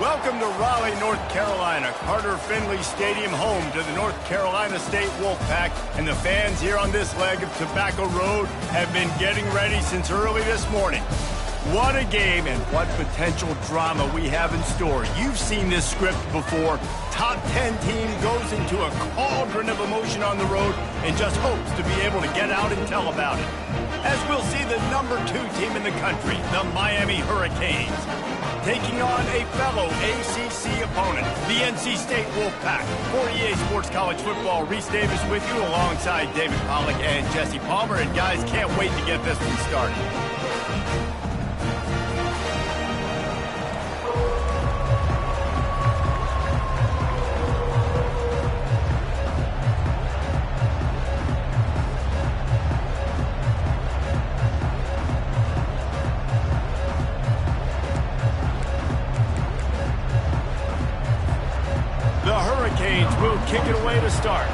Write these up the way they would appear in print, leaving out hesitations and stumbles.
Welcome to Raleigh, North Carolina, Carter Finley Stadium, home to the North Carolina State Wolfpack, and the fans here on this leg of Tobacco Road have been getting ready since early this morning. What a game and what potential drama we have in store. You've seen this script before. Top 10 team goes into a cauldron of emotion on the road and just hopes to be able to get out and tell about it. As we'll see the number 2 team in the country, the Miami Hurricanes, taking on a fellow ACC opponent, the NC State Wolfpack. For EA Sports College Football, Reese Davis with you alongside David Pollack and Jesse Palmer. And guys, can't wait to get this one started. Will kick it away to start.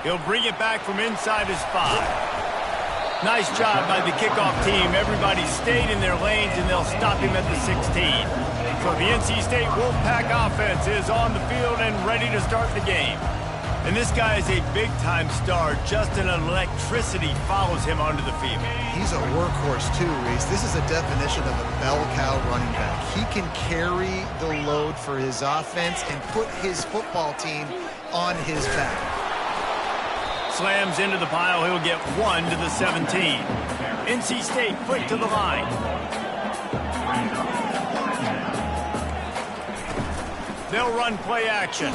He'll bring it back from inside his 5. Nice job by the kickoff team. Everybody stayed in their lanes, and they'll stop him at the 16. So the NC State Wolfpack offense is on the field and ready to start the game. And this guy is a big-time star. Just an electricity follows him onto the field. He's a workhorse too, Reese. This is a definition of a bell cow running back. He can carry the load for his offense and put his football team on his back. Slams into the pile. He'll get 1 to the 17. NC State quick to the line. They'll run play action.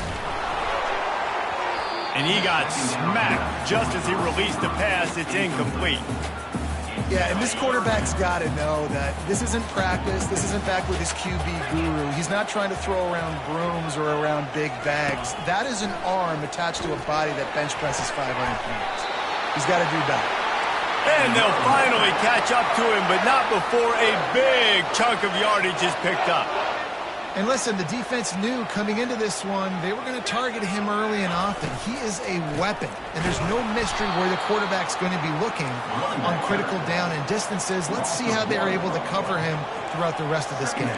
And he got smacked just as he released the pass. It's incomplete. Yeah, and this quarterback's got to know that this isn't practice. This isn't back with his QB guru. He's not trying to throw around brooms or around big bags. That is an arm attached to a body that bench presses 500 pounds. He's got to do better. And they'll finally catch up to him, but not before a big chunk of yardage is picked up. And listen, the defense knew coming into this one, they were going to target him early and often. He is a weapon, and there's no mystery where the quarterback's going to be looking on critical down and distances. Let's see how they're able to cover him throughout the rest of this game.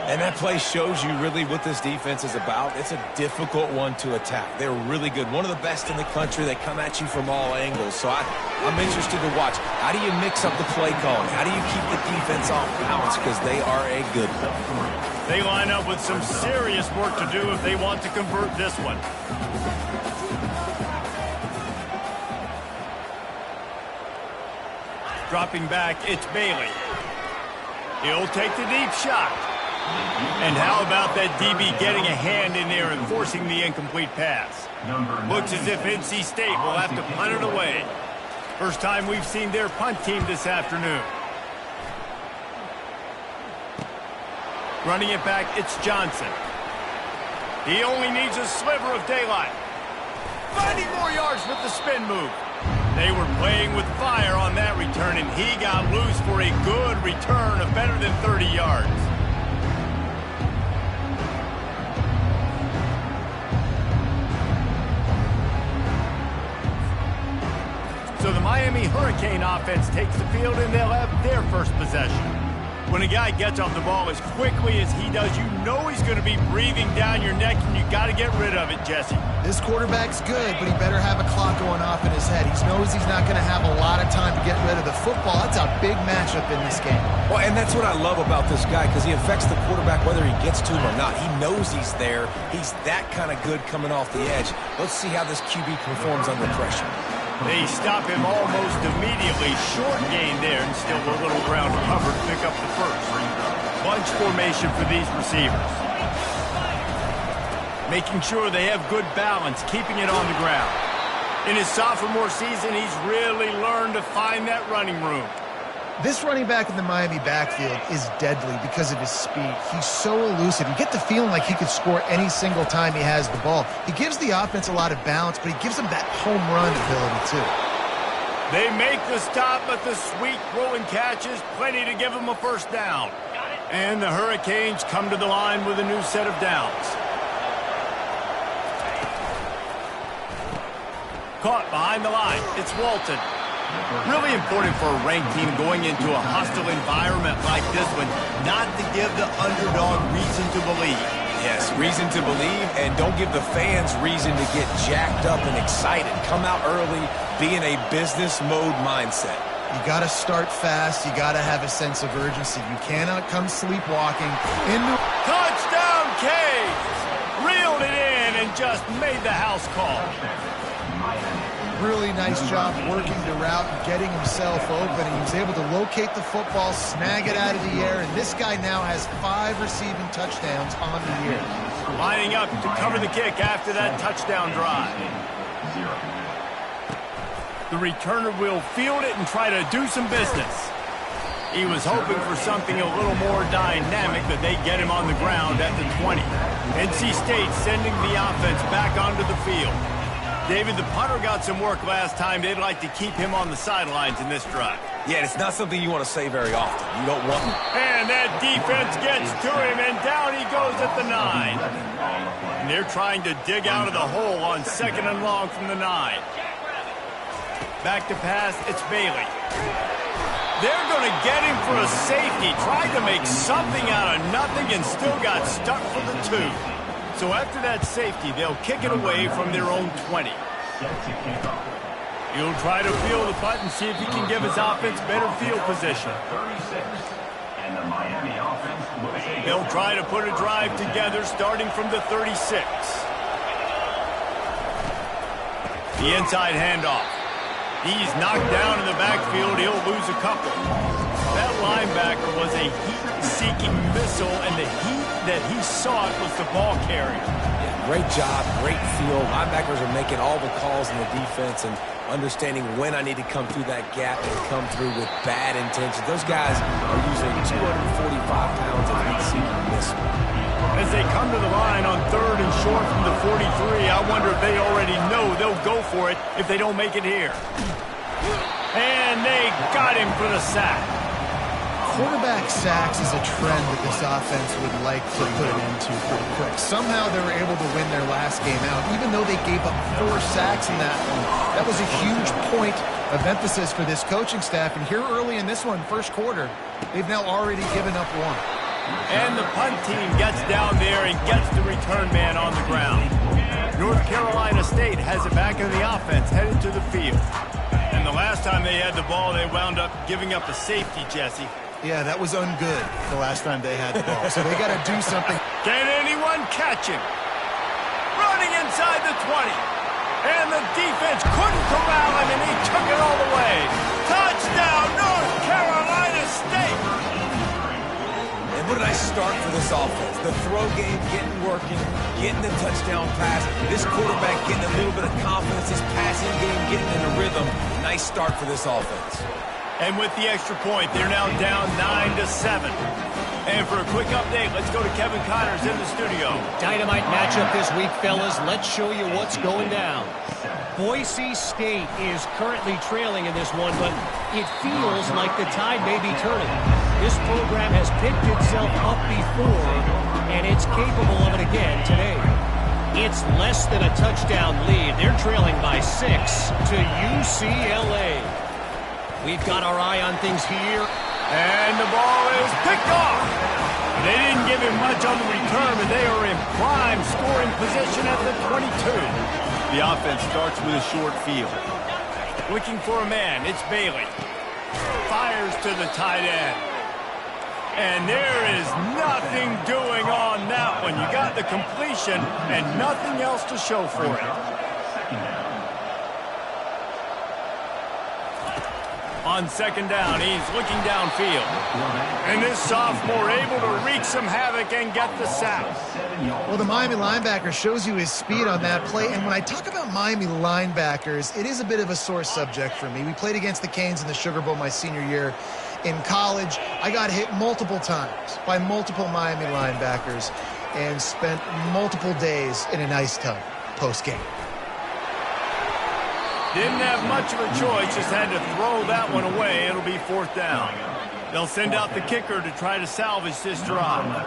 And that play shows you really what this defense is about. It's a difficult one to attack. They're really good. One of the best in the country. They come at you from all angles. So I'm interested to watch. How do you mix up the play calling? How do you keep the defense off balance? Because they are a good one. They line up with some serious work to do if they want to convert this one. Dropping back, it's Bailey. He'll take the deep shot. And how about that DB getting a hand in there and forcing the incomplete pass? Looks as if NC State will have to punt it away. First time we've seen their punt team this afternoon. Running it back, it's Johnson. He only needs a sliver of daylight. Finding more yards with the spin move. They were playing with fire on that return, and he got loose for a good return of better than 30 yards. So the Miami Hurricane offense takes the field, and they'll have their first possession. When a guy gets off the ball as quickly as he does, you know he's going to be breathing down your neck, and you got to get rid of it, Jesse. This quarterback's good, but he better have a clock going off in his head. He knows he's not going to have a lot of time to get rid of the football. That's a big matchup in this game. Well, and that's what I love about this guy, because he affects the quarterback whether he gets to him or not. He knows he's there. He's that kind of good coming off the edge. Let's see how this QB performs under pressure. They stop him almost immediately. Short gain there, and still a little ground cover to pick up the first. Bunch formation for these receivers. Making sure they have good balance, keeping it on the ground. In his sophomore season, he's really learned to find that running room. This running back in the Miami backfield is deadly because of his speed. He's so elusive. You get the feeling like he could score any single time he has the ball. He gives the offense a lot of balance, but he gives them that home run ability too. They make the stop, but the sweet throw and catch is plenty to give them a first down. And the Hurricanes come to the line with a new set of downs. Caught behind the line. It's Walton. Really important for a ranked team going into a hostile environment like this one, not to give the underdog reason to believe. Yes, reason to believe, and don't give the fans reason to get jacked up and excited. Come out early, be in a business mode mindset. You got to start fast. You got to have a sense of urgency. You cannot come sleepwalking into... Touchdown, Caves! Reeled it in and just made the house call. Really nice job working the route and getting himself open. He was able to locate the football, snag it out of the air, and this guy now has 5 receiving touchdowns on the year. Lining up to cover the kick after that touchdown drive. The returner will field it and try to do some business. He was hoping for something a little more dynamic, but they get him on the ground at the 20. NC State sending the offense back onto the field. David, the punter got some work last time. They'd like to keep him on the sidelines in this drive. Yeah, it's not something you want to say very often. You don't want... And that defense gets to him, and down he goes at the 9. And they're trying to dig out of the hole on 2nd and long from the 9. Back to pass, it's Bailey. They're going to get him for a safety. Tried to make something out of nothing and still got stuck for the 2. So after that safety, they'll kick it away from their own 20. He'll try to field the punt and see if he can give his offense better field position. They'll try to put a drive together starting from the 36. The inside handoff. He's knocked down in the backfield. He'll lose a couple. That linebacker was a heat-seeking missile, and the heat that he sought was the ball carrier. Yeah, great job, great feel. Linebackers are making all the calls in the defense and understanding when I need to come through that gap and come through with bad intentions. Those guys are using 245 pounds of heat-seeking missile. As they come to the line on 3rd and short from the 43, I wonder if they already know they'll go for it if they don't make it here. And they got him for the sack. Quarterback sacks is a trend that this offense would like to put an end to pretty quick. Somehow they were able to win their last game out, even though they gave up 4 sacks in that one. That was a huge point of emphasis for this coaching staff. And here early in this one, first quarter, they've now already given up 1. And the punt team gets down there and gets the return man on the ground. North Carolina State has it back in the offense, headed to the field. And the last time they had the ball, they wound up giving up a safety, Jesse. Yeah, that was ungood the last time they had the ball. So they got to do something. Can anyone catch him? Running inside the 20. And the defense couldn't corral him, and he took it all the way. Touchdown, North Carolina State. And what a nice start for this offense. The throw game working, getting the touchdown pass. This quarterback getting a little bit of confidence. His passing game getting in a rhythm. Nice start for this offense. And with the extra point, they're now down 9-7. And for a quick update, let's go to Kevin Connors in the studio. Dynamite matchup this week, fellas. Let's show you what's going down. Boise State is currently trailing in this one, but it feels like the tide may be turning. This program has picked itself up before, and it's capable of it again today. It's less than a touchdown lead. They're trailing by 6 to UCLA. We've got our eye on things here. And the ball is picked off. They didn't give him much on the return, but they are in prime scoring position at the 22. The offense starts with a short field. Looking for a man, it's Bailey. Fires to the tight end. And there is nothing doing on that one. You got the completion and nothing else to show for it. On 2nd down, he's looking downfield. And this sophomore able to wreak some havoc and get the sack. Well, the Miami linebacker shows you his speed on that play. And when I talk about Miami linebackers, it is a bit of a sore subject for me. We played against the Canes in the Sugar Bowl my senior year in college. I got hit multiple times by multiple Miami linebackers and spent multiple days in an ice tub post-game. Didn't have much of a choice, just had to throw that one away. It'll be 4th down. They'll send out the kicker to try to salvage this drive.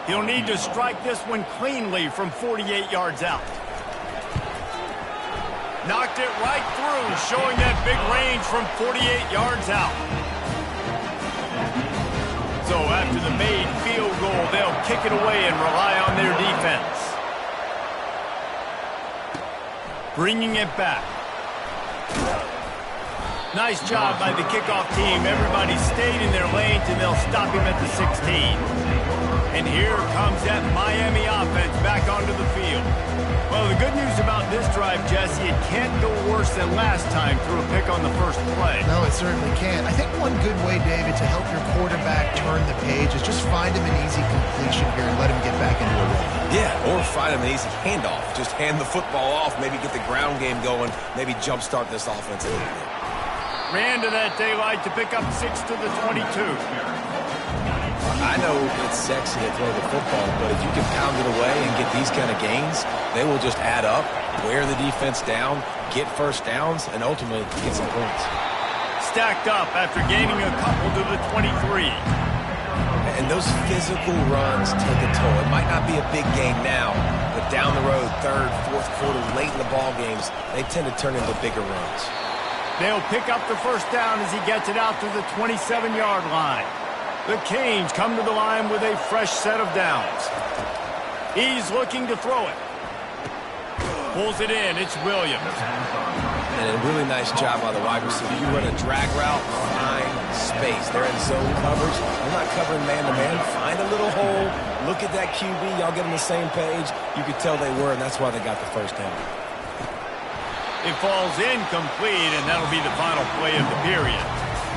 He'll need to strike this one cleanly from 48 yards out. Knocked it right through, showing that big range from 48 yards out. So after the made field goal, they'll kick it away and rely on their defense. Bringing it back. Nice job by the kickoff team. Everybody stayed in their lanes, and they'll stop him at the 16. And here comes that Miami offense back onto the field. Well, the good news about this drive, Jesse, it can't go worse than last time through a pick on the first play. No, it certainly can't. I think one good way, David, to help your quarterback turn the page is just find him an easy completion here and let him get back into a rhythm. Yeah, or find him an easy handoff. Just hand the football off, maybe get the ground game going, maybe jumpstart this offense a little bit. Ran to that daylight to pick up 6 to the 22. I know it's sexy to throw the football, but if you can pound it away and get these kind of gains, they will just add up, wear the defense down, get first downs, and ultimately get some points. Stacked up after gaining a couple to the 23. And those physical runs take a toll. It might not be a big game now, but down the road, third, fourth quarter, late in the ball games, they tend to turn into bigger runs. They'll pick up the first down as he gets it out to the 27-yard line. The Canes come to the line with a fresh set of downs. He's looking to throw it. Pulls it in. It's Williams. And a really nice job by the wide receiver. You run a drag route, find space. They're in zone coverage. They're not covering man-to-man. Find a little hole. Look at that QB. Y'all get on the same page. You could tell they were, and that's why they got the first down. It falls incomplete, and that'll be the final play of the period.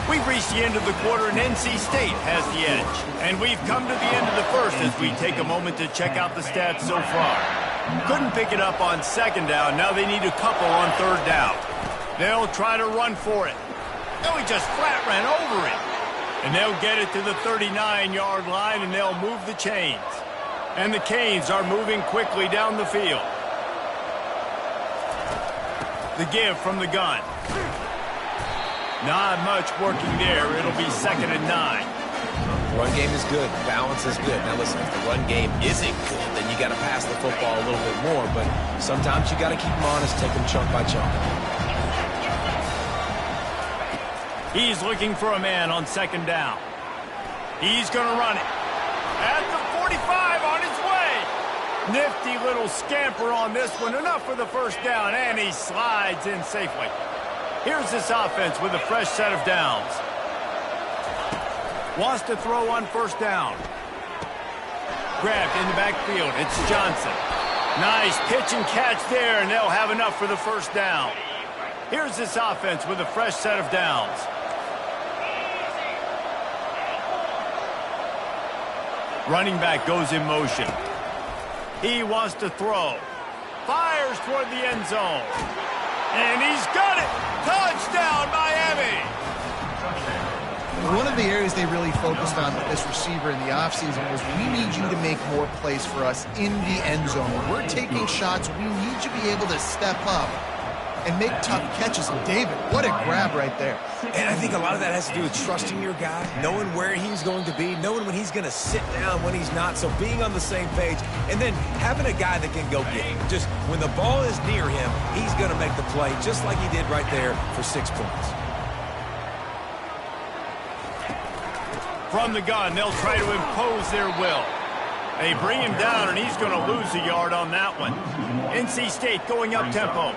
We've reached the end of the quarter, and NC State has the edge. And we've come to the end of the first as we take a moment to check out the stats so far. Couldn't pick it up on second down. Now they need a couple on third down. They'll try to run for it. No, he just flat ran over it. And they'll get it to the 39-yard line, and they'll move the chains. And the Canes are moving quickly down the field. The give from the gun. Not much working there. It'll be 2nd and 9. Run game is good. Balance is good. Now listen, if the run game isn't good, then you got to pass the football a little bit more. But sometimes you got to keep them honest, take them chunk by chunk. He's looking for a man on 2nd down. He's going to run it. At the 45 on his way. Nifty little scamper on this one. Enough for the first down, and he slides in safely. Here's this offense with a fresh set of downs. Wants to throw on first down. Grabbed in the backfield. It's Johnson. Nice pitch and catch there, and they'll have enough for the first down. Here's this offense with a fresh set of downs. Running back goes in motion. He wants to throw. Fires toward the end zone. And he's got it! Touchdown, Miami! One of the areas they really focused on with this receiver in the offseason was we need you to make more plays for us in the end zone. When we're taking shots, we need you to be able to step up and make tough catches. And David, what a grab right there. And I think a lot of that has to do with trusting your guy, knowing where he's going to be, knowing when he's going to sit down, when he's not. So being on the same page, and then having a guy that can go get him. Just when the ball is near him, he's going to make the play, just like he did right there for 6 points. From the gun, they'll try to impose their will. They bring him down, and he's going to lose a yard on that one. NC State going up tempo.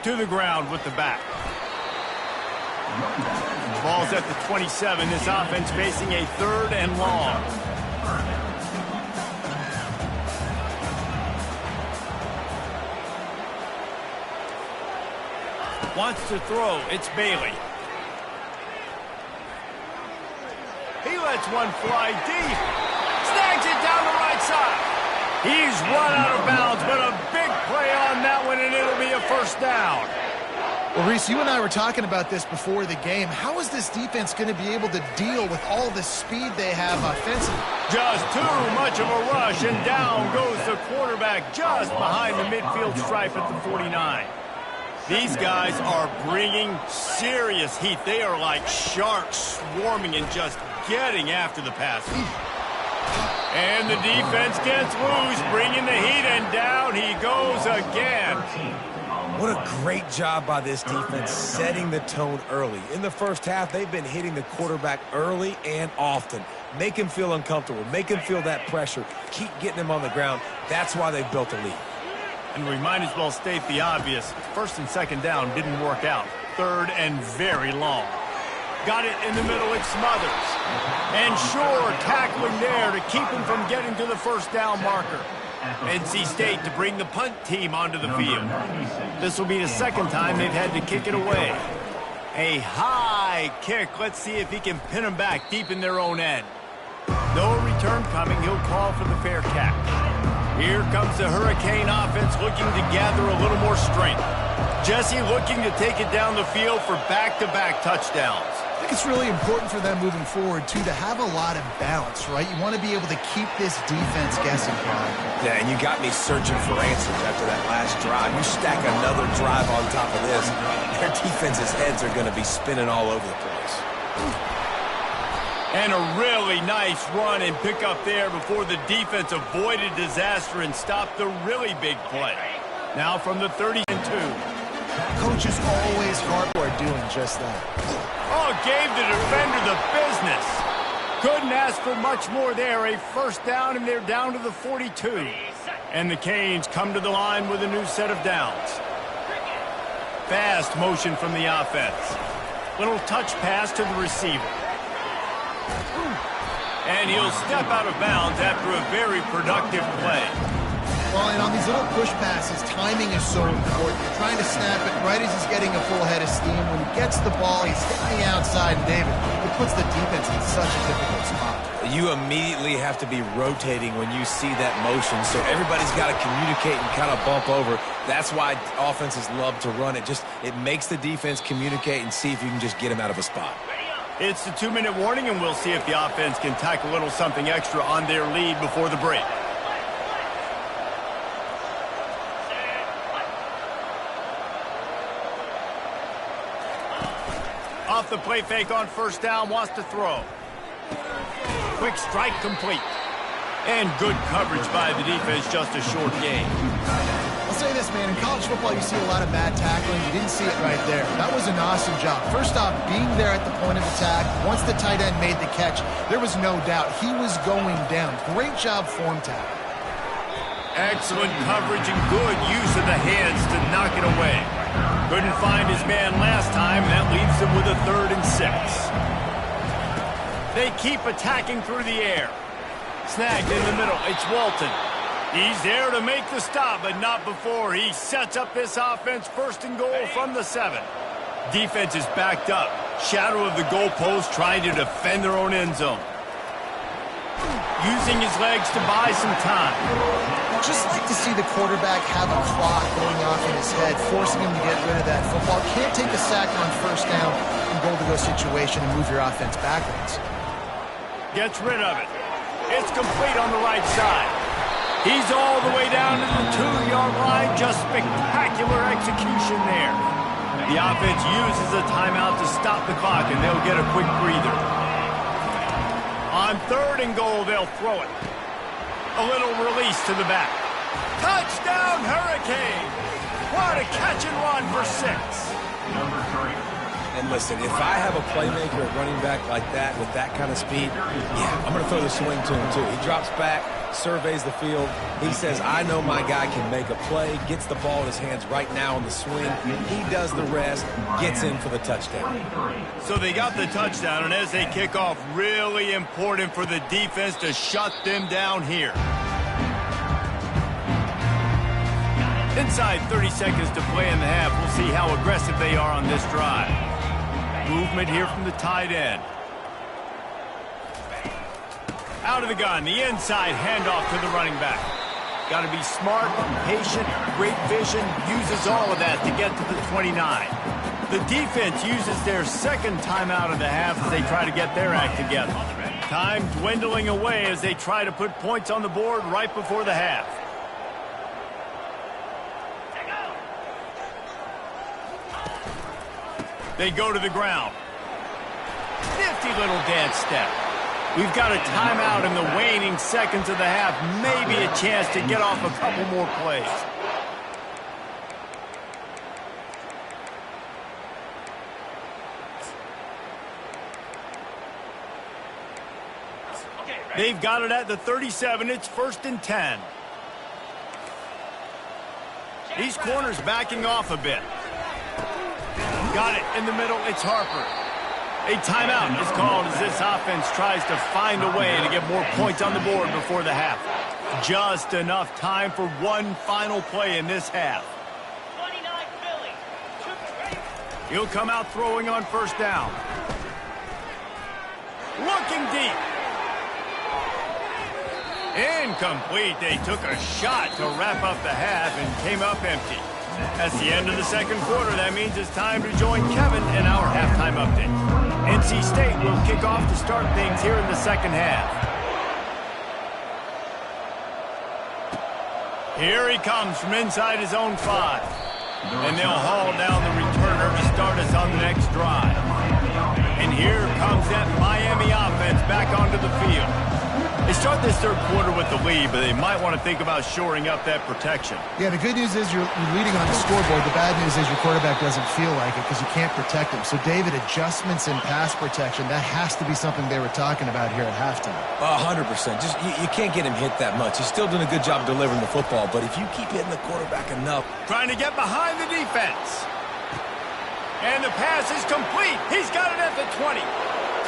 To the ground with the back. Ball's at the 27. This offense facing a 3rd and long. Wants to throw. It's Bailey. He lets one fly deep. Snags it down the right side. He's run out of bounds, but a big play on that one, and it'll be a first down. Well, Reese, you and I were talking about this before the game. How is this defense going to be able to deal with all the speed they have offensively? Just too much of a rush, and down goes the quarterback just behind the midfield stripe at the 49. These guys are bringing serious heat. They are like sharks swarming and just getting after the pass. And the defense gets loose, bringing the heat, and down he goes again. What a great job by this defense setting the tone early. In the first half, they've been hitting the quarterback early and often. Make him feel uncomfortable. Make him feel that pressure. Keep getting him on the ground. That's why they've built a lead. And we might as well state the obvious. First and second down didn't work out. Third and very long. Got it in the middle, it Smothers. And Shore tackling there to keep him from getting to the first down marker. NC State to bring the punt team onto the field. This will be the second time they've had to kick it away. A high kick. Let's see if he can pin them back deep in their own end. No return coming. He'll call for the fair catch. Here comes the Hurricane offense looking to gather a little more strength. Jesse looking to take it down the field for back-to-back touchdowns. I think it's really important for them moving forward, too, to have a lot of balance, right? You want to be able to keep this defense guessing, Brian. Yeah, and you got me searching for answers after that last drive. You stack another drive on top of this, their defense's heads are going to be spinning all over the place. And a really nice run and pick up there before the defense avoided disaster and stopped the really big play. Now from the 32. Coach is always hard for doing just that. Oh, gave the defender the business. Couldn't ask for much more there. A first down, and they're down to the 42. And the Canes come to the line with a new set of downs. Fast motion from the offense. Little touch pass to the receiver. And he'll step out of bounds after a very productive play. Well, and on these little push passes, timing is so important. You're trying to snap it right as he's getting a full head of steam. When he gets the ball, he's hitting the outside, and David, it puts the defense in such a difficult spot. You immediately have to be rotating when you see that motion, so everybody's got to communicate and kind of bump over. That's why offenses love to run it. It makes the defense communicate and see if you can just get him out of a spot. It's the 2-minute warning, and we'll see if the offense can tack a little something extra on their lead before the break. Off the play fake on first down, wants to throw. Quick strike complete. And good coverage by the defense, just a short gain. I'll say this, man. In college football, you see a lot of bad tackling. You didn't see it right there. That was an awesome job. First off, being there at the point of attack. Once the tight end made the catch, there was no doubt he was going down. Great job form tackle. Excellent coverage and good use of the hands to knock it away. Couldn't find his man last time. That leaves him with a 3rd and 6. They keep attacking through the air. Snagged in the middle. It's Walton. He's there to make the stop, but not before. He sets up this offense 1st and goal from the 7. Defense is backed up. Shadow of the goalpost trying to defend their own end zone. Using his legs to buy some time. Just like to see the quarterback have a clock going off in his head, forcing him to get rid of that football. Can't take a sack on first down in goal-to-go situation and move your offense backwards. Gets rid of it. It's complete on the right side. He's all the way down to the 2-yard line. Just spectacular execution there. The offense uses a timeout to stop the clock, and they'll get a quick breather. On 3rd and goal, they'll throw it. A little release to the back. Touchdown, Hurricane! What a catch and run for 6. Number 3. And listen, if I have a playmaker at running back like that with that kind of speed, yeah, I'm going to throw the swing to him too. He drops back, surveys the field. He says, I know my guy can make a play, gets the ball in his hands right now on the swing. He does the rest, gets in for the touchdown. So they got the touchdown, and as they kick off, really important for the defense to shut them down here. Inside 30 seconds to play in the half. We'll see how aggressive they are on this drive. Movement here from the tight end. Out of the gun, the inside handoff to the running back. Got to be smart, patient, great vision, uses all of that to get to the 29. The defense uses their 2nd timeout of the half as they try to get their act together. Time dwindling away as they try to put points on the board right before the half. They go to the ground. Nifty little dance step. We've got a timeout in the waning seconds of the half. Maybe a chance to get off a couple more plays. They've got it at the 37. It's 1st and 10. These corners backing off a bit. Got it in the middle. It's Harper. A timeout is called as this offense tries to find a way to get more points on the board before the half. Just enough time for one final play in this half. 29 Philly. He'll come out throwing on 1st down. Looking deep. Incomplete. They took a shot to wrap up the half and came up empty. That's the end of the second quarter. That means it's time to join Kevin in our halftime update. NC State will kick off to start things here in the second half. Here he comes from inside his own 5. And they'll haul down the returner to start us on the next drive. And here comes that Miami offense back onto the field. They start this third quarter with the lead, but they might want to think about shoring up that protection. Yeah, the good news is you're leading on the scoreboard. The bad news is your quarterback doesn't feel like it because you can't protect him. So, David, adjustments in pass protection, that has to be something they were talking about here at halftime. 100%. Just you can't get him hit that much. He's still doing a good job delivering the football, but if you keep hitting the quarterback enough. Trying to get behind the defense. And the pass is complete. He's got it at the 20.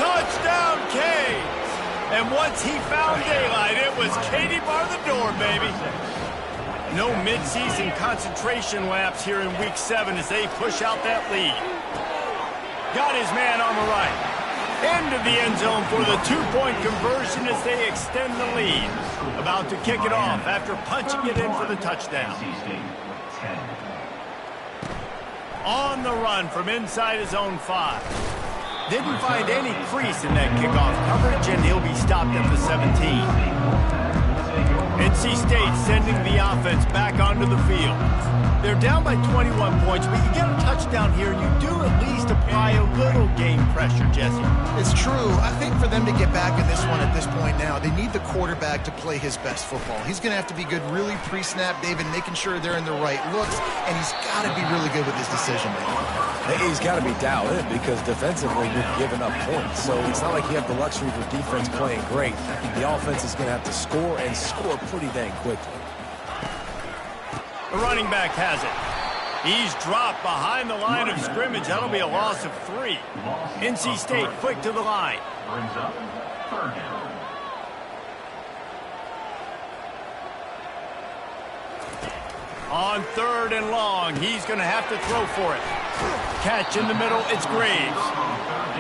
Touchdown, Canes. And once he found daylight, it was Katie bar the door, baby. No midseason concentration laps here in Week 7 as they push out that lead. Got his man on the right. Into the end zone for the 2-point conversion as they extend the lead. About to kick it off after punching it in for the touchdown. On the run from inside his own 5. Didn't find any crease in that kickoff coverage, and he'll be stopped at the 17. NC State sending the offense back onto the field. They're down by 21 points, but you get a touchdown here, and you do at least apply a little game pressure, Jesse. It's true. I think for them to get back in this one at this point now, they need the quarterback to play his best football. He's going to have to be good really pre-snap, David, making sure they're in the right looks, and he's got to be really good with his decision-making. He's got to be dialed in because defensively you're giving up points. So it's not like you have the luxury for defense playing great. The offense is going to have to score and score pretty dang quickly. The running back has it. He's dropped behind the line of scrimmage. That'll be a loss of 3. NC State quick to the line. On 3rd and long, he's going to have to throw for it. Catch in the middle, it's Graves.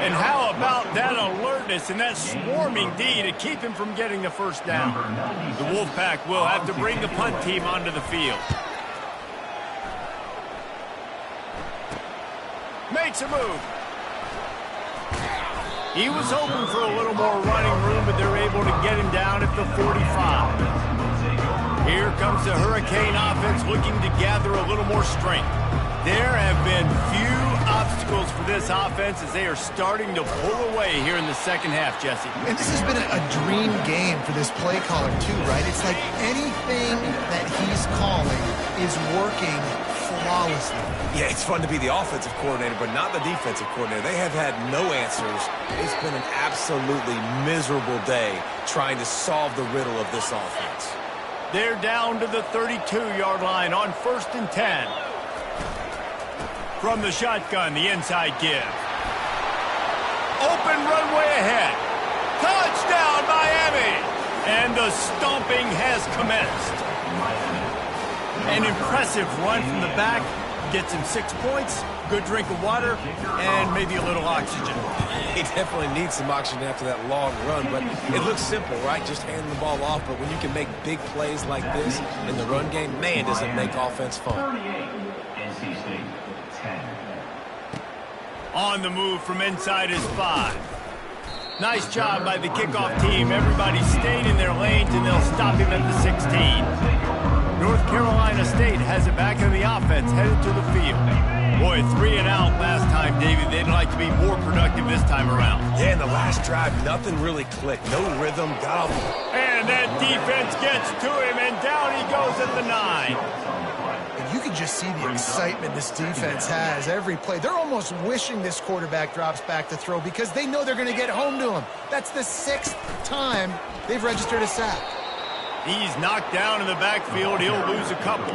And how about that alertness and that swarming D to keep him from getting the 1st down? The Wolfpack will have to bring the punt team onto the field. Makes a move. He was hoping for a little more running room, but they're able to get him down at the 45. Here comes the Hurricane offense looking to gather a little more strength. There have been few obstacles for this offense as they are starting to pull away here in the second half, Jesse. And this has been a dream game for this play caller, too, right? It's like anything that he's calling is working flawlessly. Yeah, it's fun to be the offensive coordinator, but not the defensive coordinator. They have had no answers. It's been an absolutely miserable day trying to solve the riddle of this offense. They're down to the 32-yard line on 1st and 10. From the shotgun, the inside give. Open runway ahead. Touchdown, Miami! And the stomping has commenced. An impressive run from the back. Gets him 6 points, good drink of water, and maybe a little oxygen. He definitely needs some oxygen after that long run, but it looks simple, right? Just handing the ball off, but when you can make big plays like this in the run game, man, does it make offense fun. On the move from inside his 5. Nice job by the kickoff team. Everybody stayed in their lanes, and they'll stop him at the 16. North Carolina State has it back in the offense, headed to the field. Boy, 3 and out last time, David. They'd like to be more productive this time around. Yeah, in the last drive, nothing really clicked. No rhythm, got off. And that defense gets to him, and down he goes at the 9. And you can just see the excitement this defense has every play. They're almost wishing this quarterback drops back to throw because they know they're going to get home to him. That's the 6th time they've registered a sack. He's knocked down in the backfield. He'll lose a couple.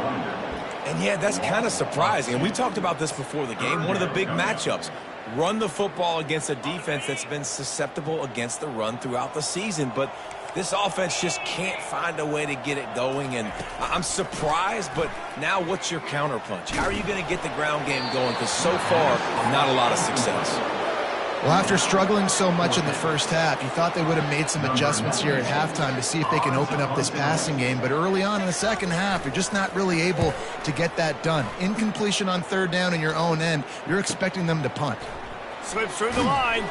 And yeah, that's kind of surprising. And we talked about this before the game. One of the big matchups. Run the football against a defense that's been susceptible against the run throughout the season. But this offense just can't find a way to get it going. And I'm surprised, but now what's your counterpunch? How are you going to get the ground game going? Because so far, not a lot of success. Well, after struggling so much in the first half, you thought they would have made some adjustments here at halftime to see if they can open up this passing game. But early on in the second half, you're just not really able to get that done. Incompletion on 3rd down in your own end, you're expecting them to punt. Slips through the line,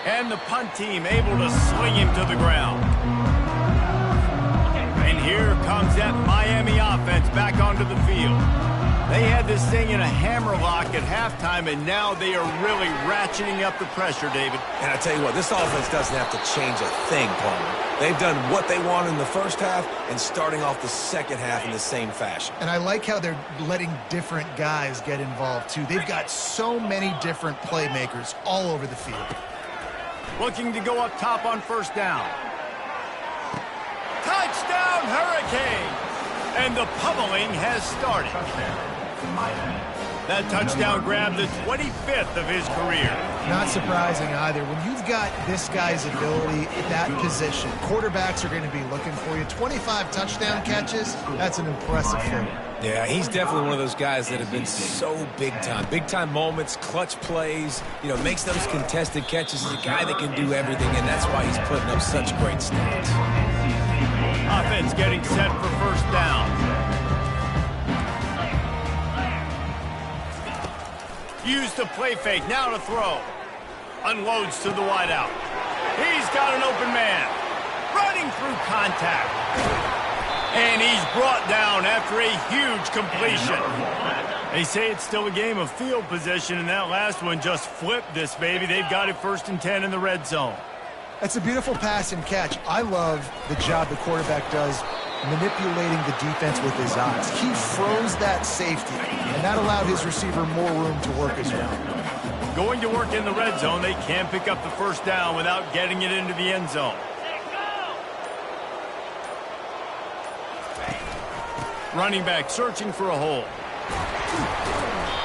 and the punt team able to sling him to the ground. And here comes that Miami offense back onto the field. They had this thing in a hammerlock at halftime, and now they are really ratcheting up the pressure, David. And I tell you what, this offense doesn't have to change a thing, Palmer. They've done what they want in the first half and starting off the second half in the same fashion. And I like how they're letting different guys get involved, too. They've got so many different playmakers all over the field. Looking to go up top on 1st down. Touchdown, Hurricane! And the pummeling has started. That touchdown grabbed the 25th of his career. Not surprising either. When you've got this guy's ability at that position, quarterbacks are going to be looking for you. 25 touchdown catches, that's an impressive thing. Yeah, he's definitely one of those guys that have been so big time. Big time moments, clutch plays, makes those contested catches. He's a guy that can do everything, and that's why he's putting up such great stats. Offense getting set for 1st down. Use the play fake, now to throw. Unloads to the wideout. He's got an open man. Running through contact. And he's brought down after a huge completion. They say it's still a game of field position, and that last one just flipped this baby. They've got it 1st and 10 in the red zone. That's a beautiful pass and catch. I love the job the quarterback does manipulating the defense with his eyes. He froze that safety, and that allowed his receiver more room to work his route. Going to work in the red zone, they can pick up the 1st down without getting it into the end zone. Running back searching for a hole.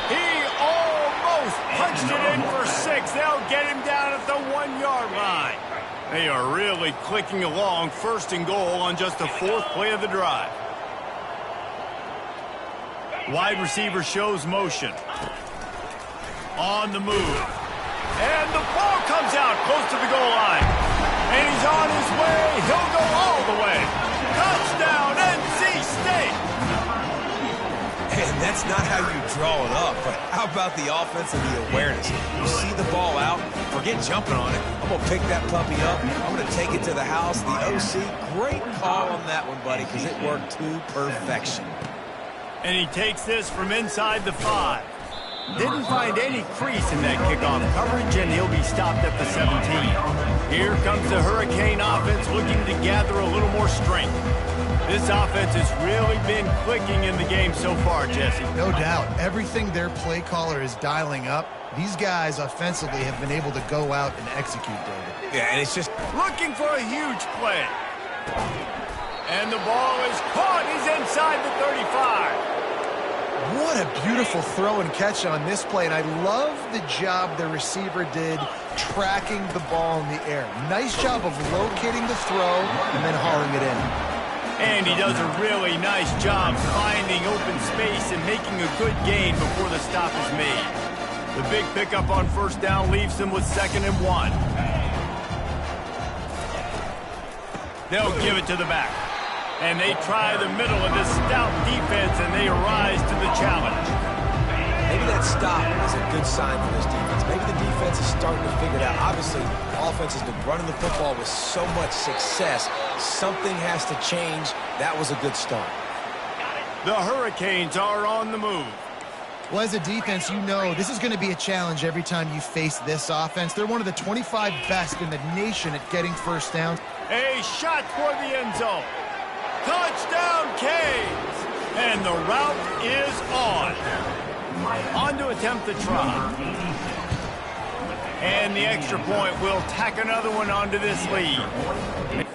He almost punched it in for 6. They'll get him down at the 1-yard line. They are really clicking along, 1st and goal on just the 4th play of the drive. Wide receiver shows motion. On the move. And the ball comes out close to the goal line. And he's on his way. He'll go all the way. Touchdown, NC State. And that's not how you draw it up, but how about the offense and the awareness? You see the ball out, forget jumping on it. I'm going to pick that puppy up. I'm going to take it to the house. The OC, great call on that one, buddy, because it worked to perfection. And he takes this from inside the 5. Didn't find any crease in that kickoff coverage, and he'll be stopped at the 17. Here comes the Hurricane offense looking to gather a little more strength. This offense has really been clicking in the game so far, Jesse. No doubt. Everything their play caller is dialing up, these guys offensively have been able to go out and execute, David. Yeah, and it's just looking for a huge play. And the ball is caught. He's inside the 35. What a beautiful throw and catch on this play, and I love the job the receiver did tracking the ball in the air. Nice job of locating the throw and then hauling it in. And he does a really nice job finding open space and making a good gain before the stop is made. The big pickup on 1st down leaves them with 2nd and 1. They'll give it to the back. And they try the middle of this stout defense, and they rise to the challenge. Maybe that stop is a good sign for this defense. Maybe the defense is starting to figure it out. Obviously, the offense has been running the football with so much success. Something has to change. That was a good start. The Hurricanes are on the move. Well, as a defense, you know this is going to be a challenge every time you face this offense. They're one of the 25 best in the nation at getting first downs. A shot for the end zone. Touchdown, Canes! And the route is on. On to attempt the try. And the extra point will tack another one onto this lead.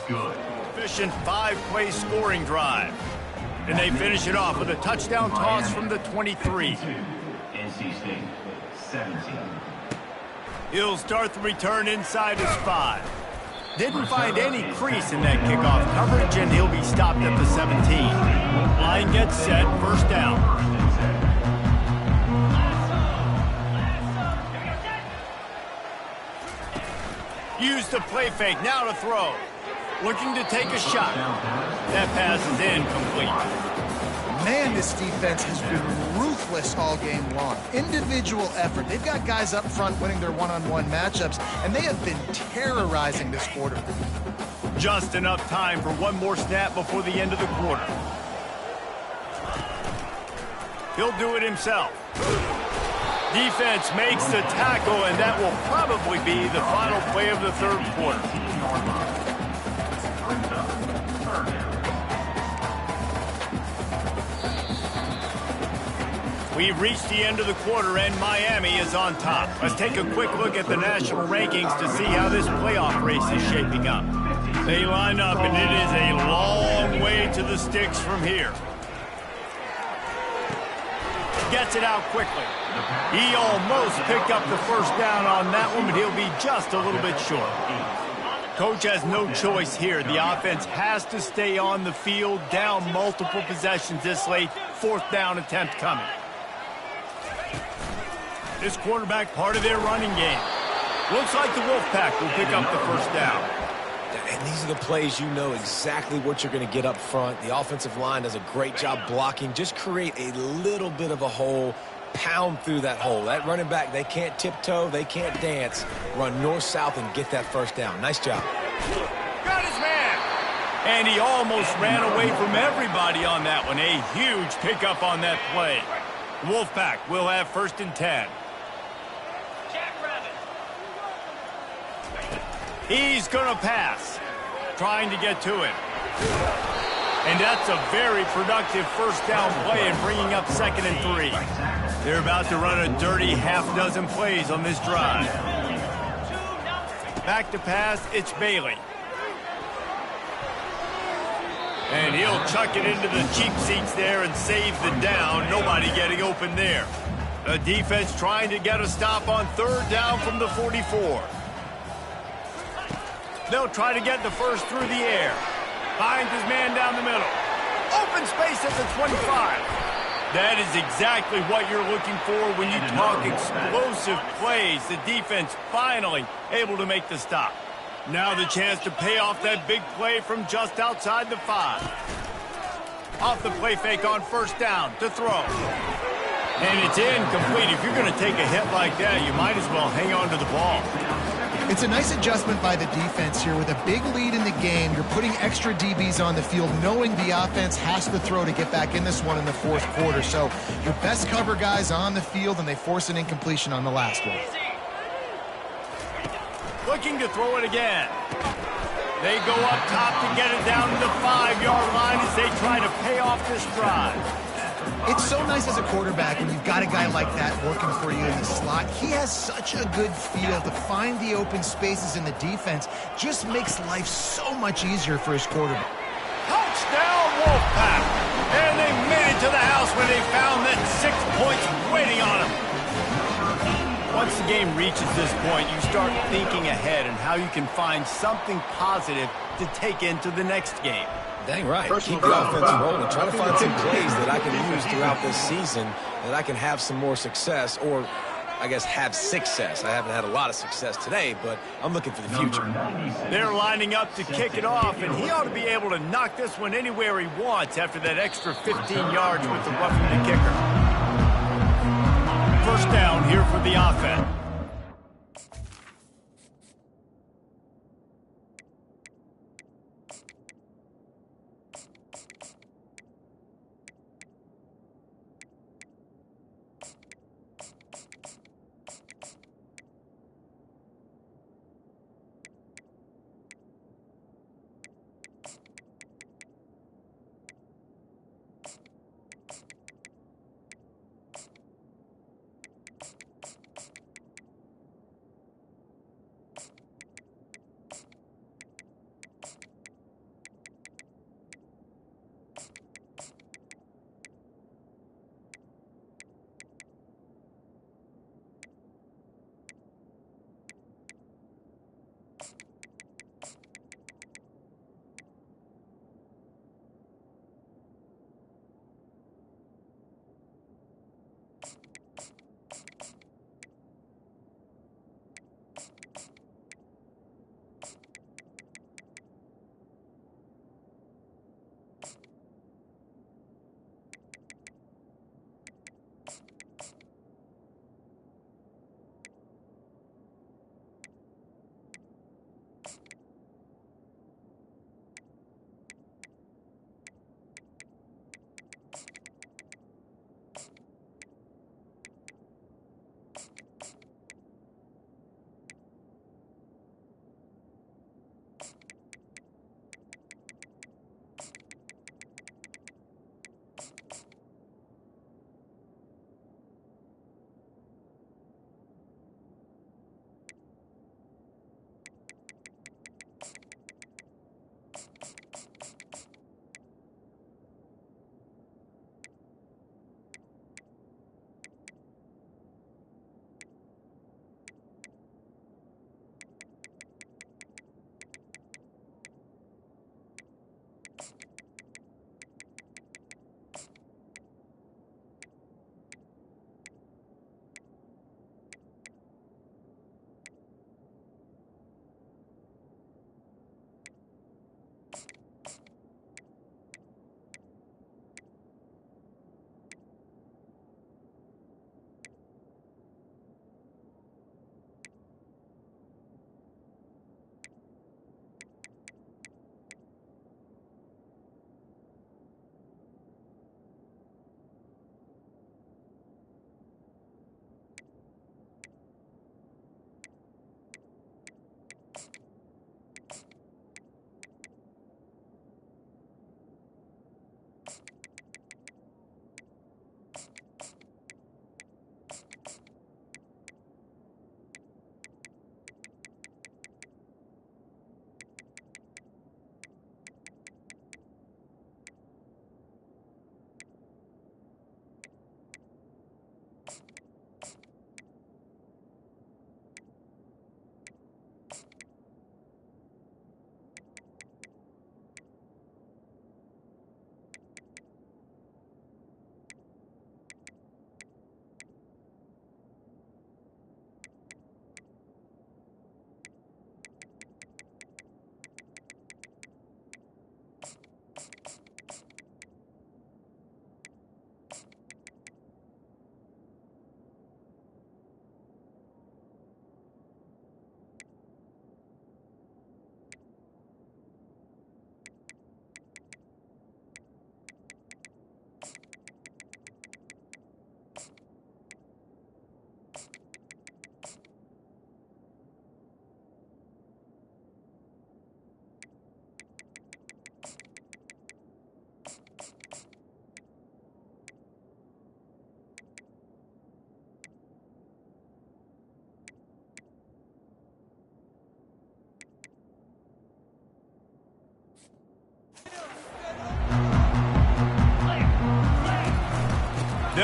Good. Efficient 5-play scoring drive. And they finish it off with a touchdown toss from the 23. NC State, 17. He'll start the return inside his 5. Didn't find any crease in that kickoff coverage, and he'll be stopped at the 17. Line gets set, first down. Use the play fake, now to throw. Looking to take a shot. That pass is incomplete. Man, this defense has been ruthless all game long. Individual effort. They've got guys up front winning their one-on-one matchups, and they have been terrorizing this quarter. Just enough time for one more snap before the end of the quarter. He'll do it himself. Defense makes the tackle, and that will probably be the final play of the third quarter. We've reached the end of the quarter, and Miami is on top. Let's take a quick look at the national rankings to see how this playoff race is shaping up. They line up, and it is a long way to the sticks from here. Gets it out quickly. He almost picked up the first down on that one, but he'll be just a little bit short. Coach has no choice here. The offense has to stay on the field, down multiple possessions this late. Fourth down attempt coming. this quarterback part of their running game. Looks like the Wolfpack will pick up the first down. And these are the plays you know exactly what you're going to get up front. The offensive line does a great job blocking. Just create a little bit of a hole, pound through that hole. That running back, they can't tiptoe, they can't dance. Run north-south and get that first down. Nice job. Got his man. And he almost ran away from everybody on that one. A huge pickup on that play. The Wolfpack will have 1st and 10. He's going to pass, trying to get to him. And that's a very productive first down play and bringing up 2nd and 3. They're about to run a dirty half-dozen plays on this drive. Back to pass, it's Bailey. And he'll chuck it into the cheap seats there and save the down. Nobody getting open there. The defense trying to get a stop on 3rd down from the 44. They'll try to get the first through the air. Finds his man down the middle. Open space at the 25. That is exactly what you're looking for when you talk explosive plays. The defense finally able to make the stop. Now the chance to pay off that big play from just outside the 5. Off the play fake on 1st down to throw. And it's incomplete. If you're going to take a hit like that, you might as well hang on to the ball. It's a nice adjustment by the defense here. With a big lead in the game, you're putting extra DBs on the field, knowing the offense has to throw to get back in this one in the 4th quarter. So your best cover guys on the field, and they force an incompletion on the last one. Looking to throw it again. They go up top to get it down to the 5-yard line as they try to pay off this drive. It's so nice as a quarterback when you've got a guy like that working for you in the slot. He has such a good feel to find the open spaces in the defense. Just makes life so much easier for his quarterback. Touchdown, Wolfpack! And they made it to the house where they found that 6 points waiting on them. Once the game reaches this point, you start thinking ahead and how you can find something positive to take into the next game. Dang right. Keep the offense rolling. Try to find some plays that I can use throughout this season that I can have some more success, or I guess have success. I haven't had a lot of success today, but I'm looking for the future. They're lining up to kick it off, and he ought to be able to knock this one anywhere he wants after that extra 15 yards with the roughing the kicker. 1st down here for the offense.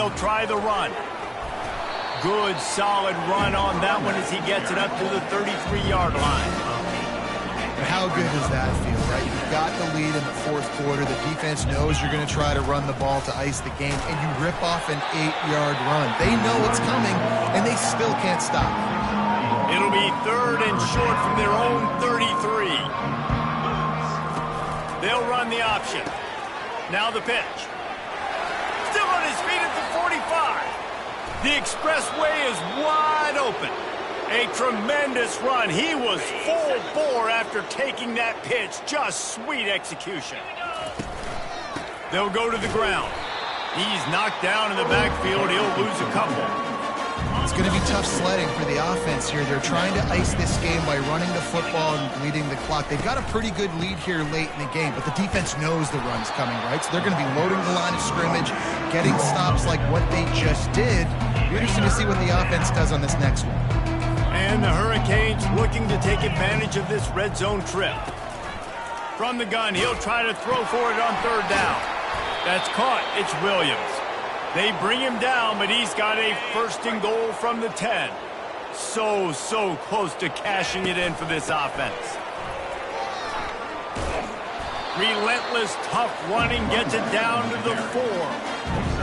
They'll try the run. Good, solid run on that one as he gets it up to the 33-yard line. How good does that feel, right? You've got the lead in the fourth quarter. The defense knows you're going to try to run the ball to ice the game, and you rip off an 8-yard run. They know it's coming, and they still can't stop it. It'll be third and short from their own 33. They'll run the option. Now the pitch. Still on his feet at the 45. The expressway is wide open. A tremendous run. He was full bore after taking that pitch. Just sweet execution. They'll go to the ground. He's knocked down in the backfield. He'll lose a couple. It's going to be tough sledding for the offense here. They're trying to ice this game by running the football and leading the clock. They've got a pretty good lead here late in the game, but the defense knows the run's coming, right? So they're going to be loading the line of scrimmage, getting stops like what they just did. Be interesting to see what the offense does on this next one. And the Hurricanes looking to take advantage of this red zone trip. From the gun, he'll try to throw for it on third down. That's caught. It's Williams. They bring him down, but he's got a first and goal from the 10. So close to cashing it in for this offense. Relentless, tough running gets it down to the 4.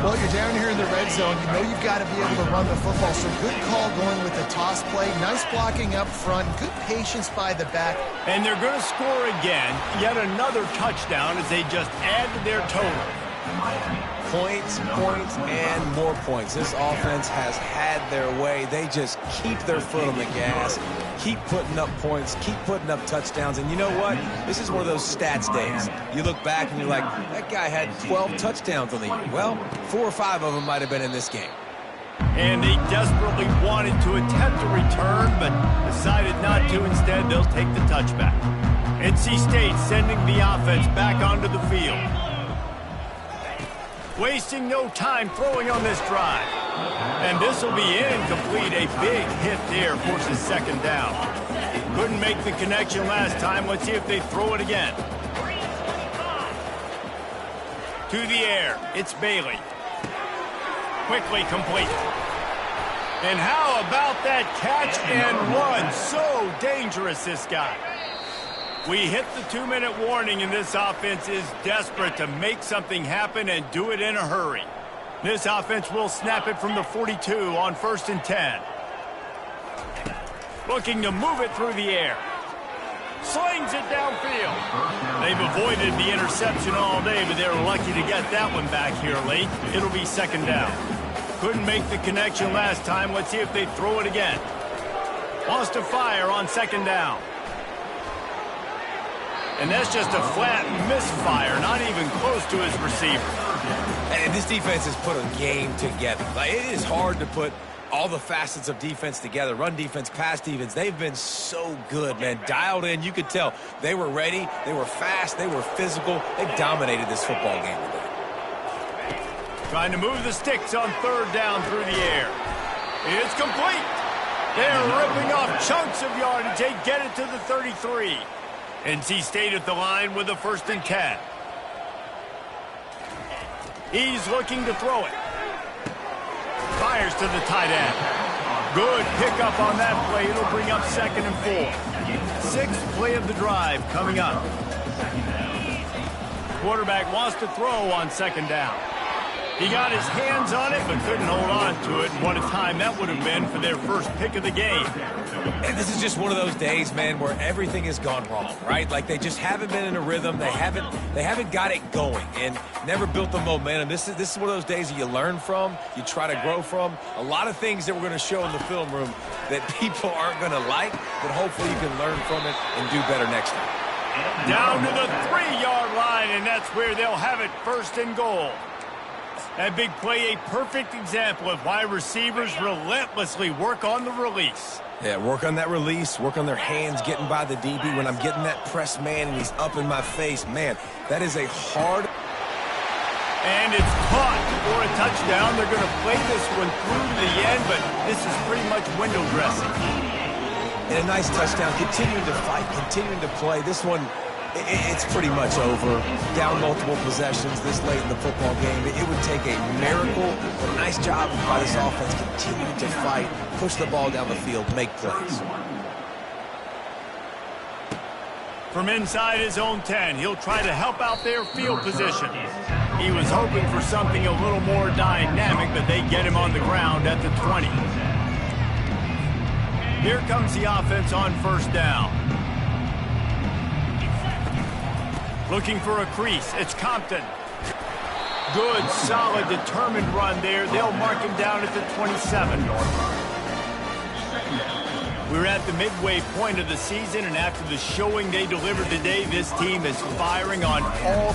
Well, you're down here in the red zone. You know you've got to be able to run the football. So good call going with the toss play. Nice blocking up front. Good patience by the back. And they're going to score again. Yet another touchdown as they just add to their total. Points, and more points. This offense has had their way. They just keep their foot on the gas, keep putting up points, keep putting up touchdowns. And you know what? This is one of those stats days. You look back and you're like, that guy had 12 touchdowns on the year. Well, 4 or 5 of them might have been in this game. And they desperately wanted to attempt a return, but decided not to. Instead, they'll take the touchback. NC State sending the offense back onto the field. Wasting no time throwing on this drive. And this will be incomplete. A big hit there forces second down. Couldn't make the connection last time. Let's see if they throw it again. To the air. It's Bailey. Quickly complete. And how about that catch and run? So dangerous, this guy. We hit the 2-minute warning, and this offense is desperate to make something happen and do it in a hurry. This offense will snap it from the 42 on 1st and 10. Looking to move it through the air. Slings it downfield. They've avoided the interception all day, but they're lucky to get that one back here late. It'll be second down. Couldn't make the connection last time. Let's see if they throw it again. Wants to fire on second down. And that's just a flat misfire, not even close to his receiver. And this defense has put a game together. Like, it is hard to put all the facets of defense together. Run defense, pass defense. They've been so good, man. Dialed in. You could tell they were ready. They were fast. They were physical. They dominated this football game today. Trying to move the sticks on third down through the air. It's complete. They're ripping off chunks of yardage. They get it to the 33. NC State at the line with a 1st and 10. He's looking to throw it. Fires to the tight end. Good pickup on that play. It'll bring up 2nd and 4. 6th play of the drive coming up. Quarterback wants to throw on 2nd down. He got his hands on it, but couldn't hold on to it. And what a time that would have been for their first pick of the game. And this is just one of those days, man, where everything has gone wrong, right? Like, they just haven't been in a rhythm. They haven't got it going and never built the momentum. This is one of those days that you learn from, you try to grow from. A lot of things that we're going to show in the film room that people aren't going to like, but hopefully you can learn from it and do better next time. Down to the 3-yard line, and that's where they'll have it, 1st and goal. That big play, a perfect example of why receivers relentlessly work on the release. Yeah, work on that release, work on their hands getting by the DB. When I'm getting that press man and he's up in my face, man, that is a hard... And it's caught for a touchdown. They're going to play this one through to the end, but this is pretty much window dressing. And a nice touchdown, continuing to fight, continuing to play. This one It's pretty much over. Down multiple possessions this late in the football game. It would take a miracle, but a nice job by this offense continuing to fight, push the ball down the field, make plays. From inside his own 10, he'll try to help out their field position. He was hoping for something a little more dynamic, but they get him on the ground at the 20. Here comes the offense on first down. Looking for a crease. It's Compton. Good, solid, determined run there. They'll mark him down at the 27. We're at the midway point of the season, and after the showing they delivered today, this team is firing on all